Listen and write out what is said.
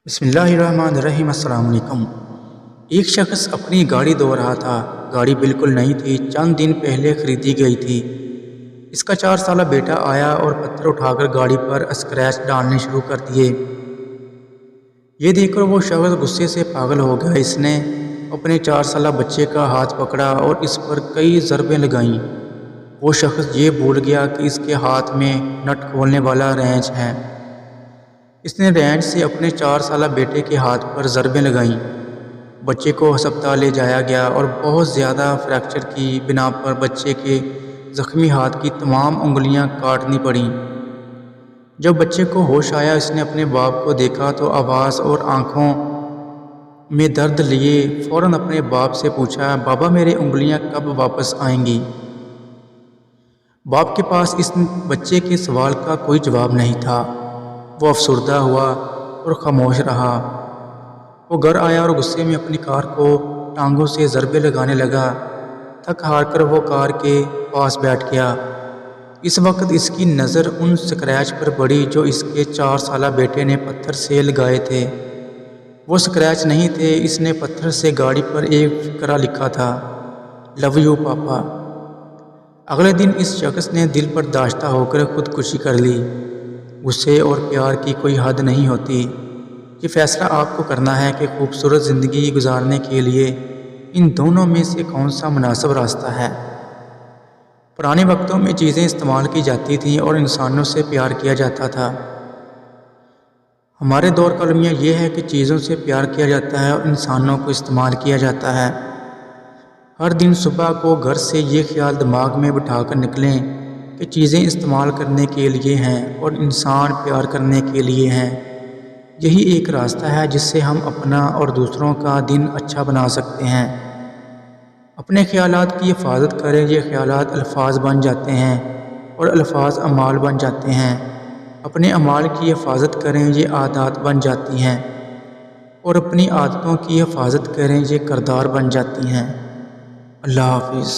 بسم اللہ الرحمن الرحیم۔ السلام علیکم۔ ایک شخص اپنی گاڑی دھو رہا تھا۔ گاڑی بالکل نئی تھی، چند دن پہلے خریدی گئی تھی۔ اس کا 4 سالہ بیٹا آیا اور پتھر اٹھا کر گاڑی پر اسکریچ ڈالنے شروع کر دیے۔ یہ دیکھ کر وہ شخص غصے سے پاگل ہو گیا۔ اس نے اپنے 4 سالہ بچے کا ہاتھ پکڑا اور اس پر کئی ضربیں لگائیں۔ وہ شخص یہ بھول گیا کہ اس کے ہاتھ میں نٹ کھولنے والا رینچ ہے۔ اس نے رینچ سے اپنے 4 سالہ بیٹے کے ہاتھ پر ضربیں لگائیں۔ بچے کو ہسپتال لے جایا گیا اور بہت زیادہ فریکچر کی بنا پر بچے کے زخمی ہاتھ کی تمام انگلیاں کاٹنی پڑیں۔ جب بچے کو ہوش آیا، اس نے اپنے باپ کو دیکھا تو آواز اور آنکھوں میں درد لیے فوراً اپنے باپ سے پوچھا، بابا میری انگلیاں کب واپس آئیں گی؟ باپ کے پاس اس بچے کے سوال کا کوئی جواب نہیں تھا۔ وہ افسردہ ہوا اور خاموش رہا۔ وہ گھر آیا اور غصے میں اپنی کار کو ٹانگوں سے ضربیں لگانے لگا۔ تھک ہار کر وہ کار کے پاس بیٹھ گیا۔ اس وقت اس کی نظر ان سکریچ پر پڑی جو اس کے 4 سالہ بیٹے نے پتھر سے لگائے تھے۔ وہ سکریچ نہیں تھے، اس نے پتھر سے گاڑی پر ایک فقرہ لکھا تھا، لو یو پاپا۔ اگلے دن اس شخص نے دل پر داشتہ ہو کر خودکشی کر لی۔ غصے اور پیار کی کوئی حد نہیں ہوتی۔ یہ فیصلہ آپ کو کرنا ہے کہ خوبصورت زندگی گزارنے کے لیے ان دونوں میں سے کون سا مناسب راستہ ہے۔ پرانے وقتوں میں چیزیں استعمال کی جاتی تھیں اور انسانوں سے پیار کیا جاتا تھا۔ ہمارے دور کا المیہ یہ ہے کہ چیزوں سے پیار کیا جاتا ہے اور انسانوں کو استعمال کیا جاتا ہے۔ ہر دن صبح کو گھر سے یہ خیال دماغ میں بٹھا کر نکلیں کہ چیزیں استعمال کرنے کے لیے ہیں اور انسان پیار کرنے کے لیے ہیں۔ یہی ایک راستہ ہے جس سے ہم اپنا اور دوسروں کا دن اچھا بنا سکتے ہیں۔ اپنے خیالات کی حفاظت کریں، یہ خیالات الفاظ بن جاتے ہیں اور الفاظ اعمال بن جاتے ہیں۔ اپنے اعمال کی حفاظت کریں، یہ عادات بن جاتی ہیں اور اپنی عادتوں کی حفاظت کریں، یہ کردار بن جاتی ہیں۔ اللہ حافظ۔